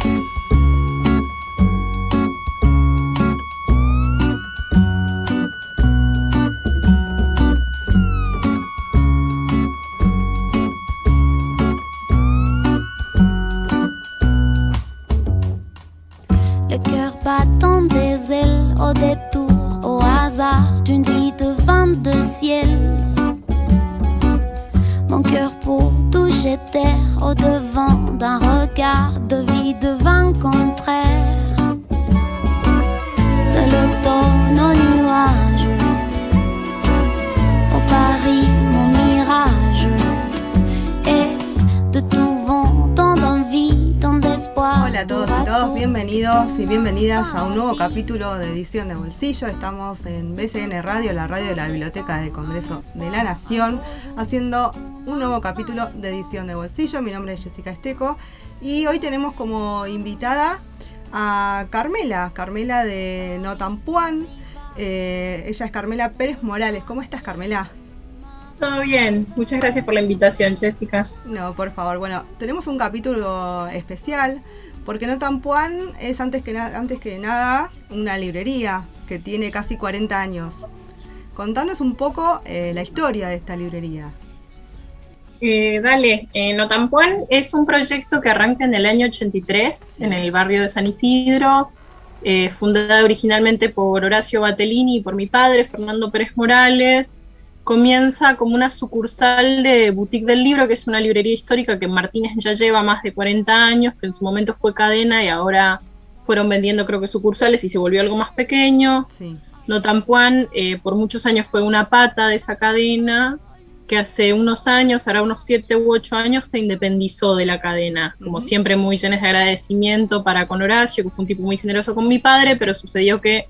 Le cœur battant des ailes au détour, au hasard d'une vie de vent de ciel. Mon cœur pour toucher terre au devant d'un regard de vie de vent contraire. De l'automne au nuage, au Paris mon mirage, et de tout vent tant d'envie, tant d'espoir. Hola a todos y todas, bienvenidos y bienvenidas a un nuevo capítulo de Edición de Bolsillo. Estamos en BCN Radio, la radio de la Biblioteca del Congreso de la Nación, haciendo un nuevo capítulo de Edición de Bolsillo. Mi nombre es Jessica Esteco y hoy tenemos como invitada a Carmela de Notampuán. Ella es Carmela Pérez Morales. ¿Cómo estás, Carmela? Todo bien, muchas gracias por la invitación, Jessica. No, por favor. Bueno, tenemos un capítulo especial porque Notampuán es antes que nada una librería que tiene casi 40 años. Contanos un poco la historia de esta librería. Dale, Notampuán es un proyecto que arranca en el año 83 en el barrio de San Isidro, fundada originalmente por Horacio Batellini y por mi padre, Fernando Pérez Morales. Comienza como una sucursal de Boutique del Libro, que es una librería histórica que Martínez ya lleva más de 40 años, que en su momento fue cadena y ahora fueron vendiendo creo que sucursales y se volvió algo más pequeño. Sí. Notampuán por muchos años fue una pata de esa cadena, que hace unos años, ahora unos 7 u 8 años, se independizó de la cadena. Como siempre muy llenos de agradecimiento para con Horacio, que fue un tipo muy generoso con mi padre, pero sucedió que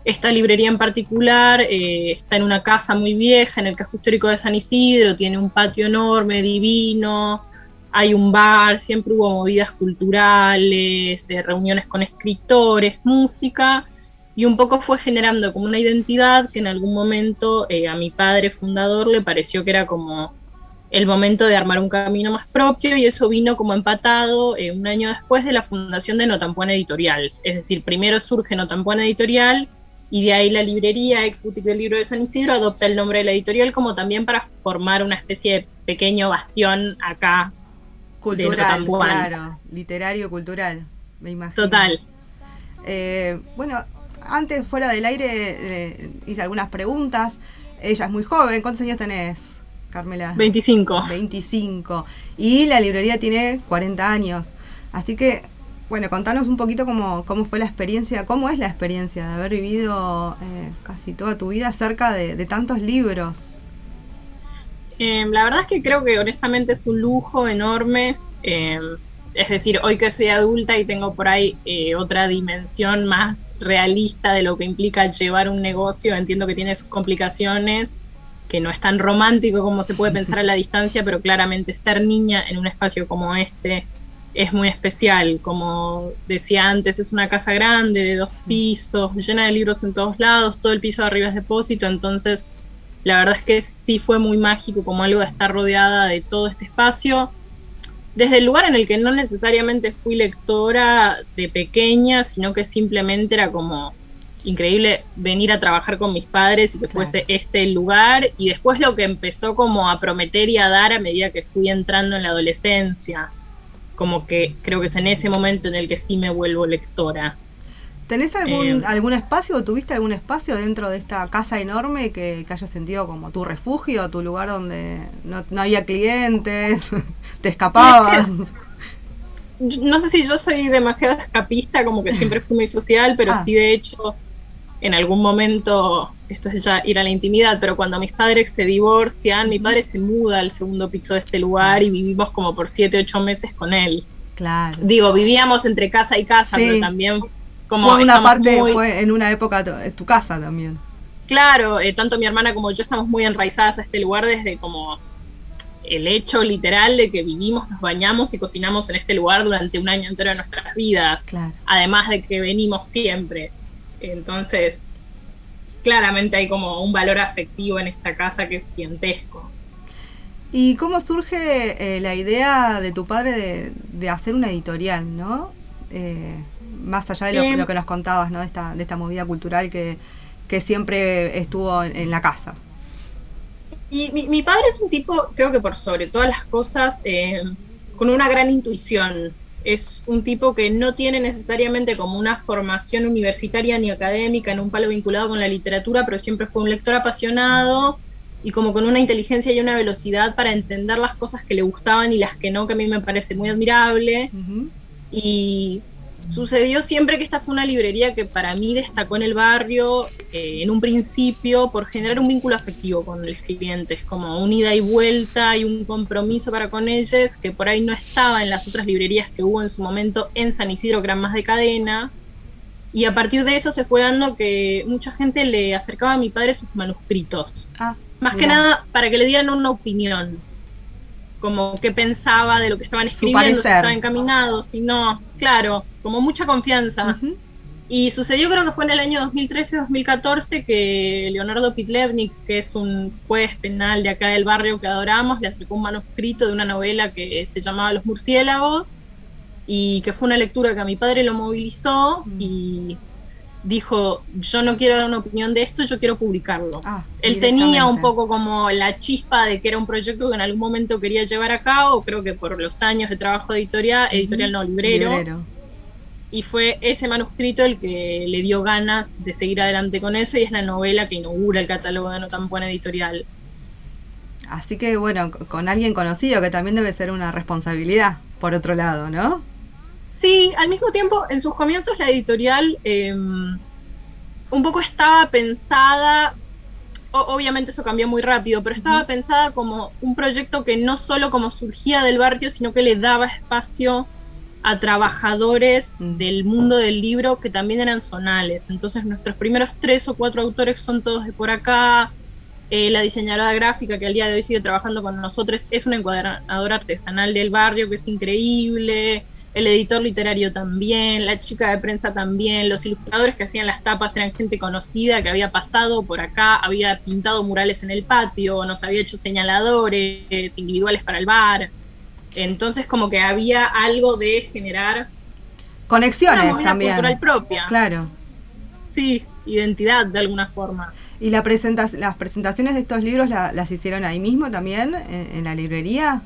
esta librería en particular está en una casa muy vieja, en el casco histórico de San Isidro, tiene un patio enorme, divino, hay un bar, siempre hubo movidas culturales, reuniones con escritores, música, y un poco fue generando como una identidad que en algún momento a mi padre fundador le pareció que era como el momento de armar un camino más propio, y eso vino como empatado un año después de la fundación de Notampuán Editorial. Es decir, primero surge Notampuán Editorial, y de ahí la librería, ex Boutique del Libro de San Isidro, adopta el nombre de la editorial como también para formar una especie de pequeño bastión acá. Cultural, claro, literario, cultural, me imagino. Total. Bueno, antes, fuera del aire, hice algunas preguntas. Ella es muy joven. ¿Cuántos años tenés, Carmela? 25. 25. Y la librería tiene 40 años. Así que, bueno, contanos un poquito cómo fue la experiencia, cómo es la experiencia de haber vivido casi toda tu vida cerca de tantos libros. La verdad es que creo que honestamente es un lujo enorme. Es decir, hoy que soy adulta y tengo por ahí otra dimensión más realista de lo que implica llevar un negocio, entiendo que tiene sus complicaciones, que no es tan romántico como se puede pensar a la distancia, pero claramente ser niña en un espacio como este es muy especial. Como decía antes, es una casa grande de 2 pisos, llena de libros en todos lados, todo el piso de arriba es depósito, entonces la verdad es que sí fue muy mágico como algo de estar rodeada de todo este espacio, desde el lugar en el que no necesariamente fui lectora de pequeña, sino que simplemente era como increíble venir a trabajar con mis padres y que fuese este el lugar, y después lo que empezó como a prometer y a dar a medida que fui entrando en la adolescencia. Como que creo que es en ese momento en el que sí me vuelvo lectora. ¿Tenés algún espacio o tuviste algún espacio dentro de esta casa enorme que hayas sentido como tu refugio, tu lugar donde no había clientes, te escapabas? No sé si yo soy demasiado escapista, como que siempre fui muy social, pero sí, de hecho, en algún momento, esto es ya ir a la intimidad, pero cuando mis padres se divorcian, mi padre se muda al segundo piso de este lugar y vivimos como por 7, 8 meses con él. Claro. Digo, vivíamos entre casa y casa, pero también como fue una parte, fue en una época tu casa también. Claro, tanto mi hermana como yo estamos muy enraizadas a este lugar desde como el hecho literal de que vivimos, nos bañamos y cocinamos en este lugar durante un año entero de nuestras vidas. Claro. Además de que venimos siempre. Entonces, claramente hay como un valor afectivo en esta casa que es gigantesco. ¿Y cómo surge la idea de tu padre de hacer una editorial, no? más allá de lo que nos contabas, ¿no? De esta movida cultural que siempre estuvo en la casa. Y mi padre es un tipo, creo que por sobre todas las cosas, con una gran intuición. Es un tipo que no tiene necesariamente como una formación universitaria ni académica en un palo vinculado con la literatura, pero siempre fue un lector apasionado y como con una inteligencia y una velocidad para entender las cosas que le gustaban y las que no, que a mí me parece muy admirable. Uh-huh. Y sucedió siempre que esta fue una librería que para mí destacó en el barrio, en un principio, por generar un vínculo afectivo con los clientes, como una ida y vuelta y un compromiso para con ellos, que por ahí no estaba en las otras librerías que hubo en su momento en San Isidro, que eran más de cadena. Y a partir de eso se fue dando que mucha gente le acercaba a mi padre sus manuscritos. Más que nada para que le dieran una opinión, como qué pensaba de lo que estaban escribiendo, si estaban encaminados, si no, claro, como mucha confianza. Uh-huh. Y sucedió, creo que fue en el año 2013-2014, que Leonardo Pitlevnik, que es un juez penal de acá del barrio que adoramos, le acercó un manuscrito de una novela que se llamaba Los murciélagos, y que fue una lectura que a mi padre lo movilizó, y dijo, yo no quiero dar una opinión de esto, yo quiero publicarlo. Él tenía un poco como la chispa de que era un proyecto que en algún momento quería llevar a cabo, creo que por los años de trabajo de editorial no, librero. Y fue ese manuscrito el que le dio ganas de seguir adelante con eso, y es la novela que inaugura el catálogo de No Tan Puan Editorial. Así que bueno, con alguien conocido, que también debe ser una responsabilidad, por otro lado, ¿no? Sí, al mismo tiempo, en sus comienzos la editorial un poco estaba pensada, obviamente eso cambió muy rápido, pero estaba pensada como un proyecto que no solo como surgía del barrio, sino que le daba espacio a trabajadores del mundo del libro que también eran zonales. Entonces nuestros primeros 3 o 4 autores son todos de por acá. La diseñadora gráfica que al día de hoy sigue trabajando con nosotros es una encuadernadora artesanal del barrio que es increíble, el editor literario también, la chica de prensa también, los ilustradores que hacían las tapas eran gente conocida que había pasado por acá, había pintado murales en el patio, nos había hecho señaladores individuales para el bar. Entonces como que había algo de generar conexiones una movida también cultural propia. Claro. Sí, identidad de alguna forma. ¿Y las presentaciones de estos libros las hicieron ahí mismo también, en la librería?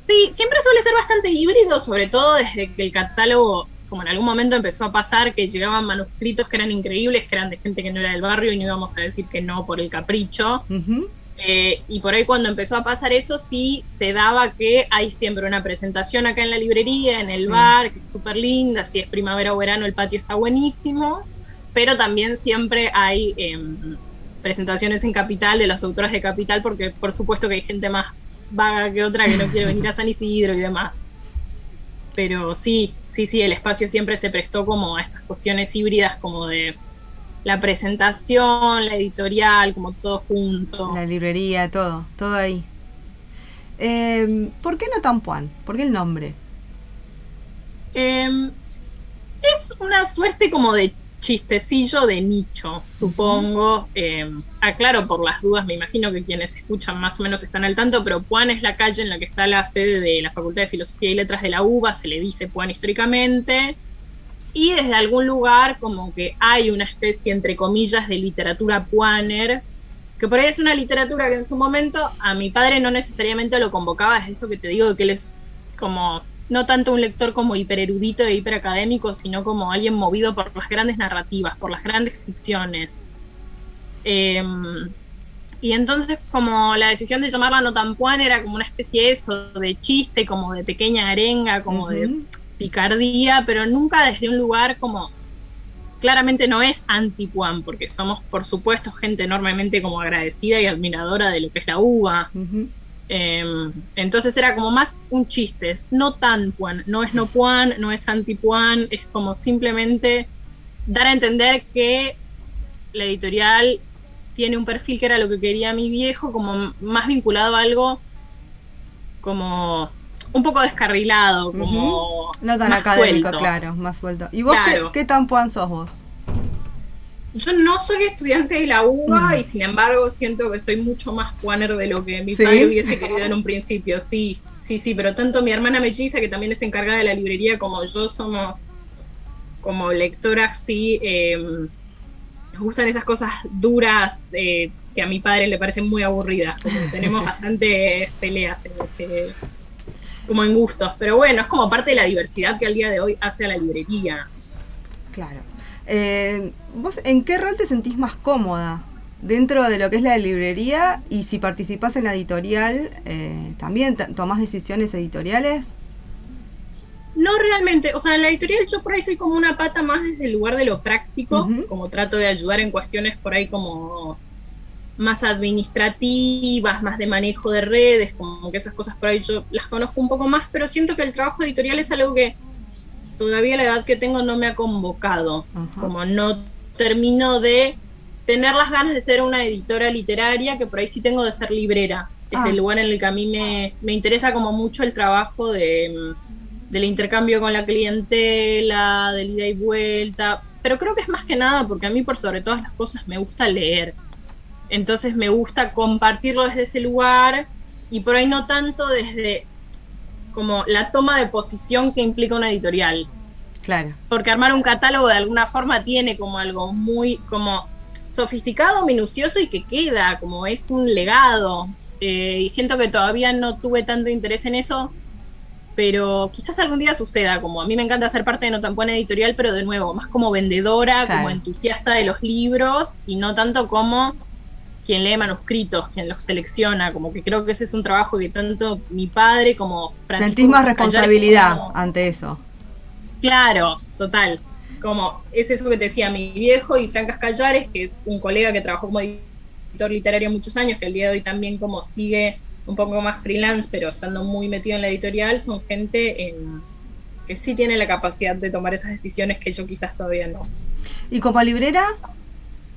Sí, siempre suele ser bastante híbrido, sobre todo desde que el catálogo, como en algún momento empezó a pasar, que llegaban manuscritos que eran increíbles, que eran de gente que no era del barrio y no íbamos a decir que no por el capricho. Uh-huh. Y por ahí cuando empezó a pasar eso, sí se daba que hay siempre una presentación acá en la librería, en el bar, que es súper linda, si es primavera o verano el patio está buenísimo, pero también siempre hay presentaciones en Capital de las autoras de Capital, porque por supuesto que hay gente más vaga que otra que no quiere venir a San Isidro y demás. Pero sí, el espacio siempre se prestó como a estas cuestiones híbridas, como de la presentación, la editorial, como todo junto. La librería, todo ahí. ¿Por qué No Tan Puan? ¿Por qué el nombre? Es una suerte como de chistecillo de nicho, supongo. Aclaro por las dudas, me imagino que quienes escuchan más o menos están al tanto, pero Puan es la calle en la que está la sede de la Facultad de Filosofía y Letras de la UBA, se le dice Puan históricamente, y desde algún lugar como que hay una especie, entre comillas, de literatura puaner, que por ahí es una literatura que en su momento a mi padre no necesariamente lo convocaba, desde esto que te digo, de que él es como no tanto un lector como hipererudito e hiperacadémico, sino como alguien movido por las grandes narrativas, por las grandes ficciones. Y entonces como la decisión de llamarla No Tan Puan era como una especie de eso, de chiste, como de pequeña arenga, como de picardía, pero nunca desde un lugar como, claramente no es anti-Puan, porque somos por supuesto gente enormemente como agradecida y admiradora de lo que es la UBA. Entonces era como más un chiste, es No Tan Puan, no es no Puan, no es anti-Puan, es como simplemente dar a entender que la editorial tiene un perfil que era lo que quería mi viejo, como más vinculado a algo como un poco descarrilado, como no tan más académico, suelto. Claro, más suelto. ¿Y vos claro. qué tan Puan sos vos? Yo no soy estudiante de la UBA y sin embargo siento que soy mucho más puaner de lo que mi padre hubiese querido en un principio. Sí, pero tanto mi hermana melliza, que también es encargada de la librería, como yo somos como lectora sí, nos gustan esas cosas duras que a mi padre le parecen muy aburridas, como tenemos bastantes peleas como en gustos, pero bueno, es como parte de la diversidad que al día de hoy hace a la librería. Claro. ¿Vos en qué rol te sentís más cómoda dentro de lo que es la librería? Y si participás en la editorial, ¿también tomás decisiones editoriales? No realmente, o sea, en la editorial yo por ahí soy como una pata más desde el lugar de lo práctico, como trato de ayudar en cuestiones por ahí como más administrativas, más de manejo de redes, como que esas cosas por ahí yo las conozco un poco más, pero siento que el trabajo editorial es algo que todavía a la edad que tengo no me ha convocado, como no termino de tener las ganas de ser una editora literaria, que por ahí sí tengo de ser librera, desde el lugar en el que a mí me interesa como mucho el trabajo del intercambio con la clientela, del ida y vuelta, pero creo que es más que nada porque a mí por sobre todas las cosas me gusta leer, entonces me gusta compartirlo desde ese lugar y por ahí no tanto desde como la toma de posición que implica una editorial. Claro. Porque armar un catálogo de alguna forma tiene como algo muy como sofisticado, minucioso y que queda, como es un legado. Y siento que todavía no tuve tanto interés en eso, pero quizás algún día suceda, como a mí me encanta ser parte de No Tan Buena Editorial, pero de nuevo, más como vendedora, como entusiasta de los libros, y no tanto como quien lee manuscritos, quien los selecciona, como que creo que ese es un trabajo que tanto mi padre como Francisco... Sentís más responsabilidad ante eso. Claro, total. Como es eso que te decía mi viejo y Fran Cascallares, que es un colega que trabajó como editor literario muchos años, que el día de hoy también como sigue un poco más freelance, pero estando muy metido en la editorial, son gente que sí tiene la capacidad de tomar esas decisiones que yo quizás todavía no. ¿Y como librera?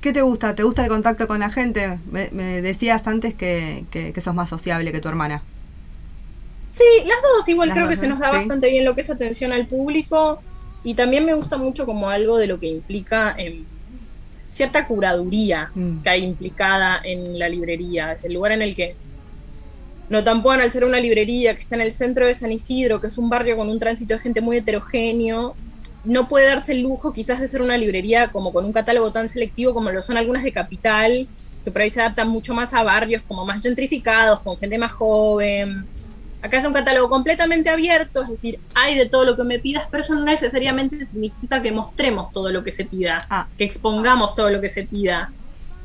¿Qué te gusta? ¿Te gusta el contacto con la gente? Me decías antes que sos más sociable que tu hermana. Sí, las dos, igual creo que se nos da bastante bien lo que es atención al público, y también me gusta mucho como algo de lo que implica cierta curaduría que hay implicada en la librería, el lugar en el que No Tan Buena, al ser una librería que está en el centro de San Isidro, que es un barrio con un tránsito de gente muy heterogéneo, no puede darse el lujo quizás de ser una librería como con un catálogo tan selectivo como lo son algunas de Capital, que por ahí se adaptan mucho más a barrios como más gentrificados, con gente más joven. Acá es un catálogo completamente abierto, es decir, hay de todo lo que me pidas, pero eso no necesariamente significa que mostremos todo lo que se pida, que expongamos todo lo que se pida.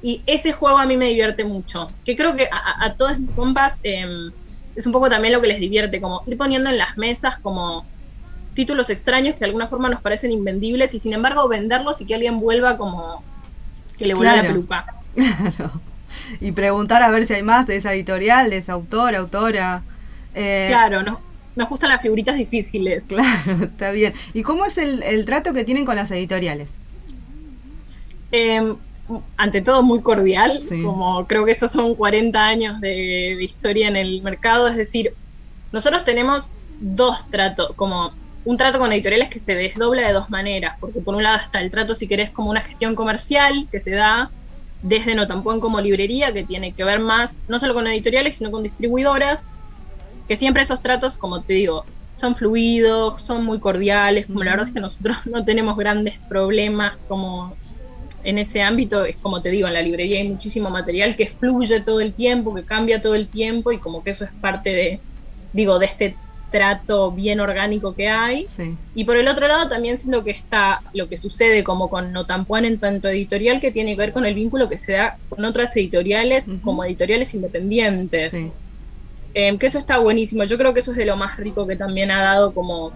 Y ese juego a mí me divierte mucho, que creo que a todas mis compas es un poco también lo que les divierte, como ir poniendo en las mesas como títulos extraños que de alguna forma nos parecen invendibles y sin embargo venderlos y que alguien vuelva como que le vuelva la peluca. Claro. Y preguntar a ver si hay más de esa editorial, de esa autora. Claro, nos gustan las figuritas difíciles. Claro, está bien. ¿Y cómo es el trato que tienen con las editoriales? Ante todo muy cordial, como creo que estos son 40 años de historia en el mercado, es decir, nosotros tenemos dos tratos, como un trato con editoriales que se desdobla de dos maneras, porque por un lado está el trato, si querés, como una gestión comercial que se da desde No Tan Buen como librería, que tiene que ver más, no solo con editoriales, sino con distribuidoras, que siempre esos tratos, como te digo, son fluidos, son muy cordiales, como la verdad es que nosotros no tenemos grandes problemas como en ese ámbito, es como te digo, en la librería hay muchísimo material que fluye todo el tiempo, que cambia todo el tiempo, y como que eso es parte de este trato bien orgánico que hay. Y por el otro lado también siento que está lo que sucede como con No Tan Buen en tanto editorial, que tiene que ver con el vínculo que se da con otras editoriales como editoriales independientes. Que eso está buenísimo. Yo creo que eso es de lo más rico que también ha dado como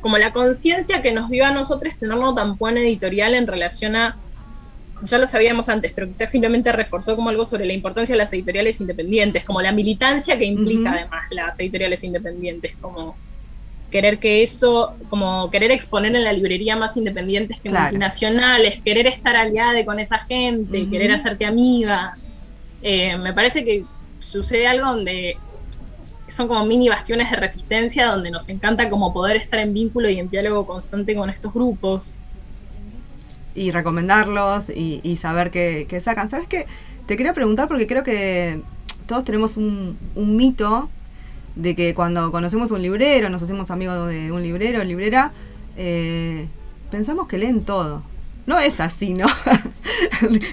la conciencia que nos dio a nosotros tener No Tan Buen editorial en relación a, ya lo sabíamos antes, pero quizás simplemente reforzó como algo sobre la importancia de las editoriales independientes, como la militancia que implica además las editoriales independientes, como querer que eso, como querer exponer en la librería más independientes que multinacionales, querer estar aliada con esa gente, querer hacerte amiga. Me parece que sucede algo donde son como mini bastiones de resistencia, donde nos encanta como poder estar en vínculo y en diálogo constante con estos grupos. Y recomendarlos y saber que sacan. ¿Sabes qué? Te quería preguntar porque creo que todos tenemos un mito de que cuando conocemos un librero, nos hacemos amigos de un librero o librera, pensamos que leen todo. No es así, ¿no?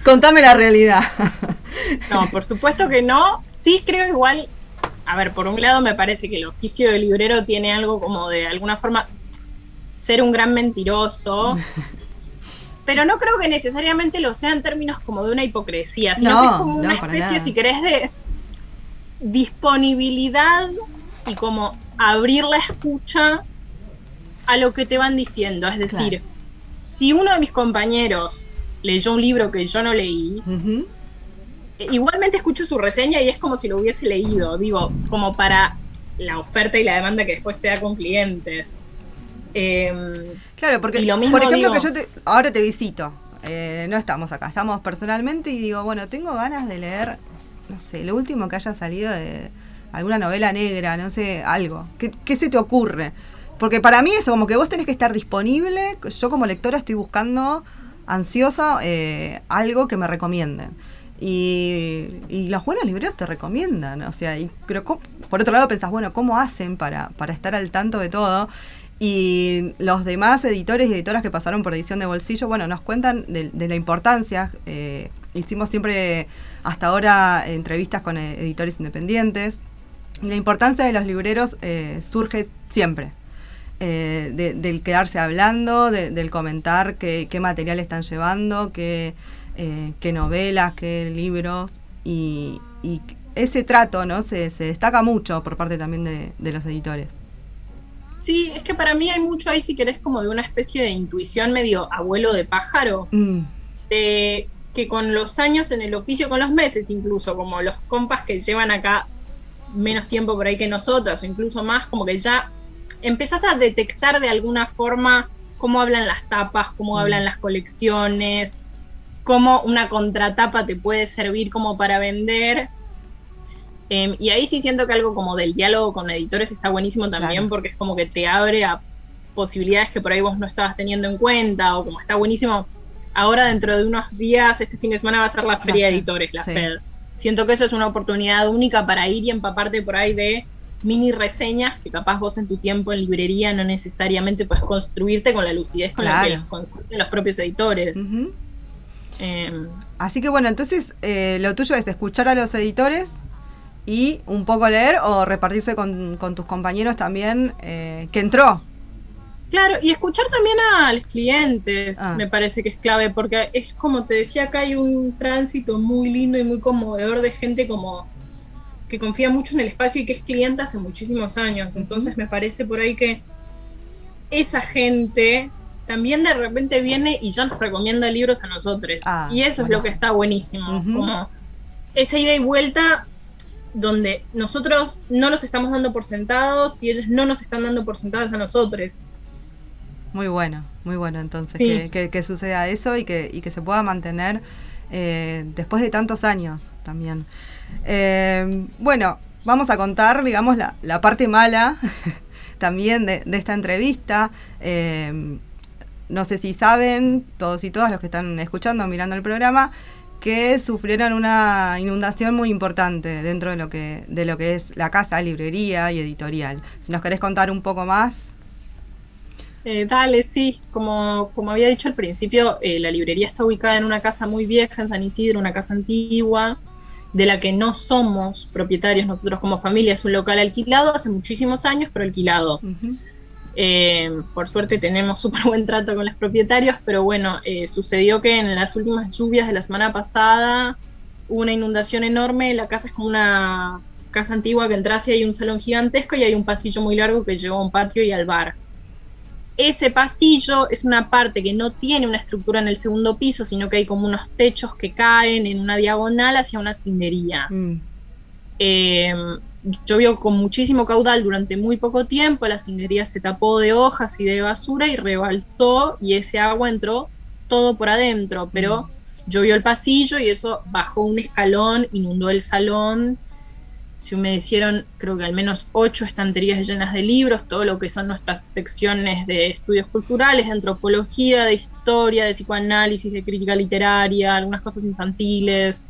Contame la realidad. No, por supuesto que no. Sí creo igual, a ver, por un lado me parece que el oficio de librero tiene algo como de alguna forma ser un gran mentiroso, pero no creo que necesariamente lo sea en términos como de una hipocresía, sino que es como una especie, si querés, de disponibilidad y como abrir la escucha a lo que te van diciendo. Es decir, si uno de mis compañeros leyó un libro que yo no leí, igualmente escucho su reseña y es como si lo hubiese leído, digo, como para la oferta y la demanda que después se da con clientes. Claro, porque, lo mismo, por ejemplo, digo, que ahora te visito, no estamos acá, estamos personalmente y digo, bueno, tengo ganas de leer, no sé, lo último que haya salido de alguna novela negra, no sé, algo. ¿Qué se te ocurre? Porque para mí eso, como que vos tenés que estar disponible, yo como lectora estoy buscando ansiosa algo que me recomienden. Y los buenos libreros te recomiendan, o sea, pero por otro lado pensás, bueno, ¿cómo hacen para estar al tanto de todo? Y los demás editores y editoras que pasaron por Edición de Bolsillo, bueno, nos cuentan de la importancia. Hicimos siempre, hasta ahora, entrevistas con editores independientes. Y la importancia de los libreros surge siempre. Del quedarse hablando, del comentar qué material están llevando, qué novelas, qué libros. Y ese trato, ¿no? Se destaca mucho por parte también de los editores. Sí, es que para mí hay mucho ahí, si querés, como de una especie de intuición medio abuelo de pájaro, de que con los años en el oficio, con los meses incluso, como los compas que llevan acá menos tiempo por ahí que nosotros, o incluso más, como que ya empezás a detectar de alguna forma cómo hablan las tapas, cómo hablan las colecciones, cómo una contratapa te puede servir como para vender. Y ahí sí siento que algo como del diálogo con editores está buenísimo también, claro, porque es como que te abre a posibilidades que por ahí vos no estabas teniendo en cuenta, o como está buenísimo. Ahora dentro de unos días, este fin de semana va a ser la Feria de Editores, la FED. Siento que eso es una oportunidad única para ir y empaparte por ahí de mini reseñas que capaz vos en tu tiempo en librería no necesariamente puedes construirte con la lucidez con la que los construyen los propios editores. Así que bueno, entonces lo tuyo es escuchar a los editores y un poco leer o repartirse con tus compañeros también, que entró. Claro, y escuchar también a los clientes, me parece que es clave, porque es como te decía, acá hay un tránsito muy lindo y muy conmovedor de gente como que confía mucho en el espacio y que es cliente hace muchísimos años. Entonces me parece por ahí que esa gente también de repente viene y ya nos recomienda libros a nosotros. Y eso es lo que está buenísimo, como esa ida y vuelta donde nosotros no los estamos dando por sentados y ellos no nos están dando por sentados a nosotros. Muy bueno entonces, sí, que suceda eso y que se pueda mantener después de tantos años también. Bueno, vamos a contar, digamos, la parte mala también de esta entrevista. No sé si saben, todos y todas los que están escuchando, mirando el programa, que sufrieron una inundación muy importante dentro de lo que es la casa, librería y editorial. Si nos querés contar un poco más. Dale, sí. Como había dicho al principio, la librería está ubicada en una casa muy vieja en San Isidro, una casa antigua, de la que no somos propietarios nosotros como familia. Es un local alquilado hace muchísimos años, pero alquilado. Por suerte tenemos súper buen trato con los propietarios, pero bueno, sucedió que en las últimas lluvias de la semana pasada hubo una inundación enorme. La casa es como una casa antigua que entras y hay un salón gigantesco y hay un pasillo muy largo que lleva a un patio y al bar. Ese pasillo es una parte que no tiene una estructura en el segundo piso, sino que hay como unos techos que caen en una diagonal hacia una cindería. Llovió con muchísimo caudal durante muy poco tiempo, la cindería se tapó de hojas y de basura y rebalsó y ese agua entró todo por adentro, pero llovió el pasillo y eso bajó un escalón, inundó el salón. Se humedecieron creo que al menos 8 estanterías llenas de libros, todo lo que son nuestras secciones de estudios culturales, de antropología, de historia, de psicoanálisis, de crítica literaria, algunas cosas infantiles.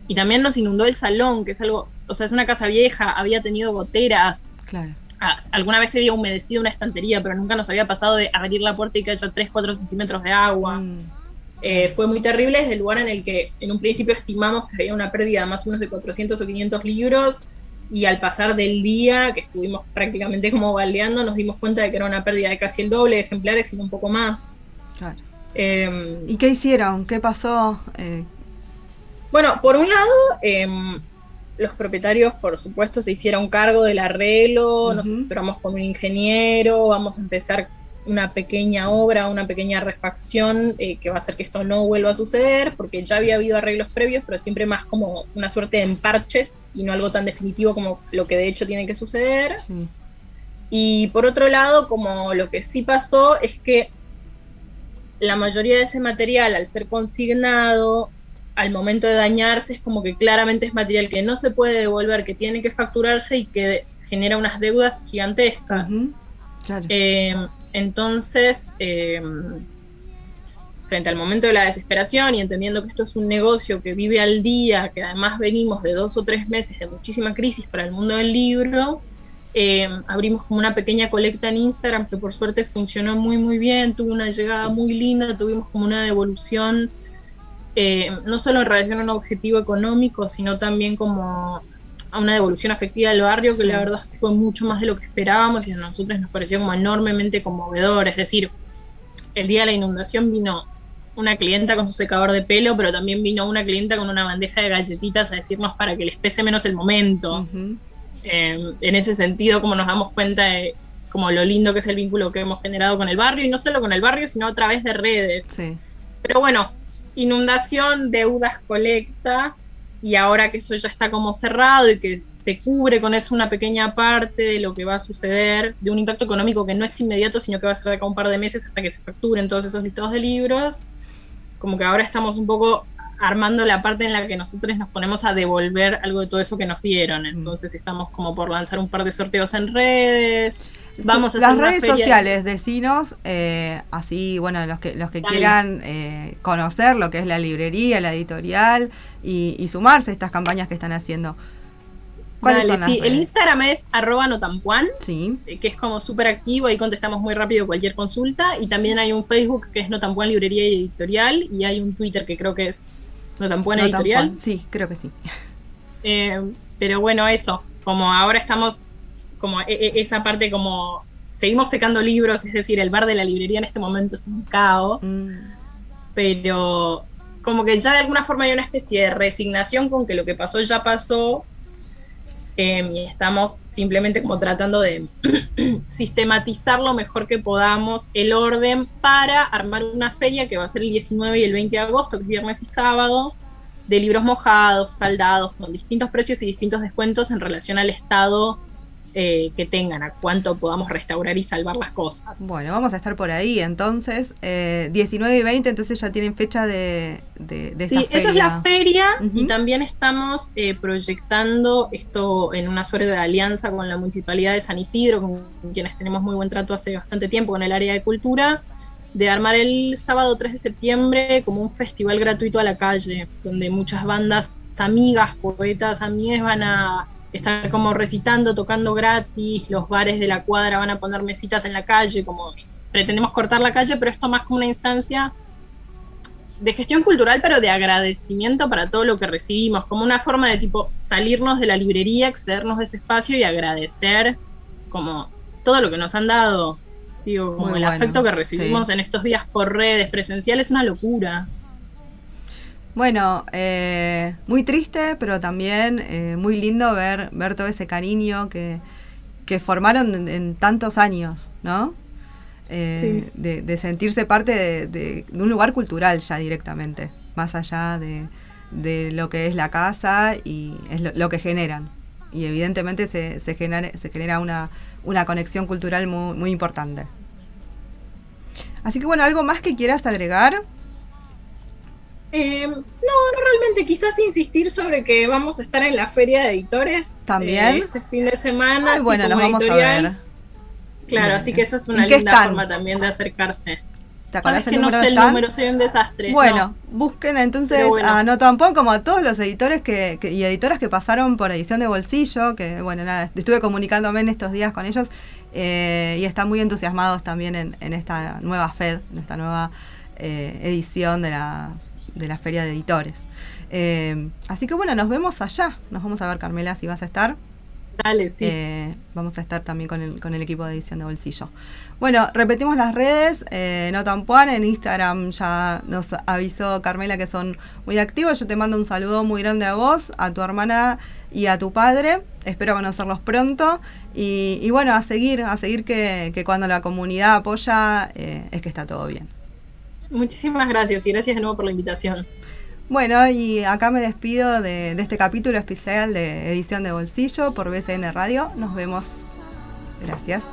Y también nos inundó el salón, que es algo, o sea, es una casa vieja, había tenido goteras. Claro. alguna vez se había humedecido una estantería, pero nunca nos había pasado de abrir la puerta y que haya 3-4 centímetros de agua. Fue muy terrible desde el lugar en el que en un principio estimamos que había una pérdida de más o menos de 400 o 500 libros, y al pasar del día, que estuvimos prácticamente como baldeando, nos dimos cuenta de que era una pérdida de casi el doble de ejemplares, sino un poco más. Claro. ¿Y qué hicieron? ¿Qué pasó? Bueno, por un lado, los propietarios, por supuesto, se hicieron cargo del arreglo, nos asesoramos con un ingeniero, vamos a empezar una pequeña obra, una pequeña refacción que va a hacer que esto no vuelva a suceder, porque ya había habido arreglos previos, pero siempre más como una suerte de emparches y no algo tan definitivo como lo que de hecho tiene que suceder. Sí. Y por otro lado, como lo que sí pasó es que la mayoría de ese material, al ser consignado, al momento de dañarse, es como que claramente es material que no se puede devolver, que tiene que facturarse y que genera unas deudas gigantescas. Claro. Entonces, frente al momento de la desesperación y entendiendo que esto es un negocio que vive al día, que además venimos de 2 o 3 meses de muchísima crisis para el mundo del libro, abrimos como una pequeña colecta en Instagram que por suerte funcionó muy muy bien, tuvo una llegada muy linda, tuvimos como una devolución, no solo en relación a un objetivo económico, sino también como a una devolución afectiva del barrio, que sí, la verdad fue mucho más de lo que esperábamos y a nosotros nos pareció como enormemente conmovedor. Es decir, el día de la inundación vino una clienta con su secador de pelo, pero también vino una clienta con una bandeja de galletitas a decirnos para que les pese menos el momento. En ese sentido, como nos damos cuenta de como lo lindo que es el vínculo que hemos generado con el barrio, y no solo con el barrio, sino a través de redes. Sí. Pero bueno, inundación, deudas, colecta, y ahora que eso ya está como cerrado y que se cubre con eso una pequeña parte de lo que va a suceder, de un impacto económico que no es inmediato, sino que va a ser de acá un par de meses hasta que se facturen todos esos listados de libros, como que ahora estamos un poco armando la parte en la que nosotros nos ponemos a devolver algo de todo eso que nos dieron. Entonces estamos como por lanzar un par de sorteos en redes. Vamos a las redes sociales, decinos, así, bueno, los que quieran conocer lo que es la librería, la editorial y sumarse a estas campañas que están haciendo. ¿Cuáles son las redes? El Instagram es @notampuan, sí, que es como súper activo, ahí contestamos muy rápido cualquier consulta, y también hay un Facebook que es Notampuan Librería y Editorial, y hay un Twitter que creo que es Notampuan Editorial. Sí, creo que sí. Pero bueno, eso, como ahora estamos como esa parte, como seguimos secando libros, es decir, el bar de la librería en este momento es un caos, pero como que ya de alguna forma hay una especie de resignación con que lo que pasó ya pasó, y estamos simplemente como tratando de sistematizar lo mejor que podamos el orden para armar una feria que va a ser el 19 y el 20 de agosto, que es viernes y sábado, de libros mojados, saldados, con distintos precios y distintos descuentos en relación al estado que tengan, a cuánto podamos restaurar y salvar las cosas. Bueno, vamos a estar por ahí entonces, 19 y 20, entonces ya tienen fecha de esta feria. Sí, esa es la feria, y también estamos proyectando esto en una suerte de alianza con la Municipalidad de San Isidro, con quienes tenemos muy buen trato hace bastante tiempo con el área de cultura, de armar el sábado 3 de septiembre como un festival gratuito a la calle, donde muchas bandas amigas, poetas, amigues van a estar como recitando, tocando gratis, los bares de la cuadra van a poner mesitas en la calle, como pretendemos cortar la calle, pero esto más como una instancia de gestión cultural, pero de agradecimiento para todo lo que recibimos, como una forma de tipo salirnos de la librería, excedernos de ese espacio y agradecer como todo lo que nos han dado. Digo, como el afecto que recibimos en estos días por redes presenciales es una locura. Bueno, muy triste, pero también muy lindo ver todo ese cariño que formaron en tantos años, ¿no? Sí. De sentirse parte de un lugar cultural ya directamente, más allá de lo que es la casa y es lo que generan. Y evidentemente se genera una conexión cultural muy, muy importante. Así que bueno, ¿algo más que quieras agregar? No realmente, quizás insistir sobre que vamos a estar en la feria de editores también este fin de semana. Ay, bueno, nos vamos a ver. Claro, así que eso es una linda forma también de acercarse. ¿Te acordás ¿Sabes que no sé el número? Soy un desastre. Bueno, busquen entonces a No Tampón, como a todos los editores y editoras que pasaron por Edición de Bolsillo, que bueno, nada, estuve comunicándome en estos días con ellos y están muy entusiasmados también en esta nueva FED, en esta nueva edición de la Feria de Editores. Así que bueno, nos vemos allá. Nos vamos a ver, Carmela, si vas a estar. Dale, sí. Vamos a estar también con el equipo de Edición de Bolsillo. Bueno, repetimos las redes. No Tampón, en Instagram ya nos avisó Carmela que son muy activos. Yo te mando un saludo muy grande a vos, a tu hermana y a tu padre. Espero conocerlos pronto. Y bueno, a seguir que cuando la comunidad apoya es que está todo bien. Muchísimas gracias y gracias de nuevo por la invitación. Bueno, y acá me despido de este capítulo especial de Edición de Bolsillo por BCN Radio. Nos vemos. Gracias.